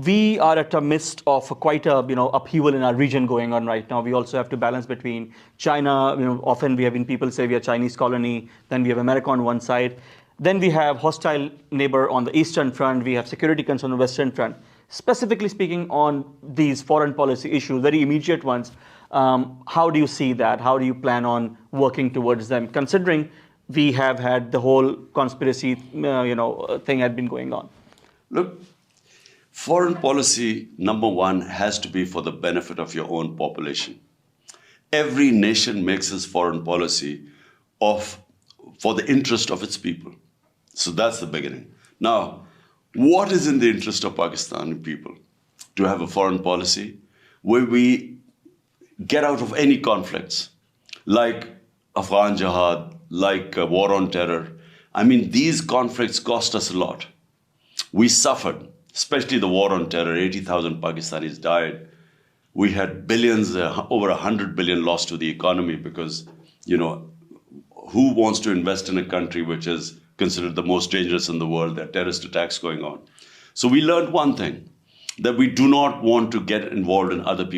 we are at the midst of quite a upheaval in our region going on right now. We also have to balance between China. Often we have been people say we are Chinese colony. Then we have America on one side. Then we have hostile neighbor on the eastern front. We have security concerns on the western front. Specifically speaking on these foreign policy issues, very immediate ones, how do you see that? How do you plan on working towards them, considering we have had the whole conspiracy, thing had been going on? Look, foreign policy, number one, has to be for the benefit of your own population. Every nation makes its foreign policy for the interest of its people. So that's the beginning. Now, what is in the interest of Pakistani people? To have a foreign policy where we get out of any conflicts, like Afghan jihad, like war on terror. I mean, these conflicts cost us a lot. We suffered, especially the war on terror. 80,000 Pakistanis died. We had billions, over 100 billion lost to the economy because, who wants to invest in a country which is considered the most dangerous in the world? There are terrorist attacks going on. So we learned one thing, that we do not want to get involved in other people's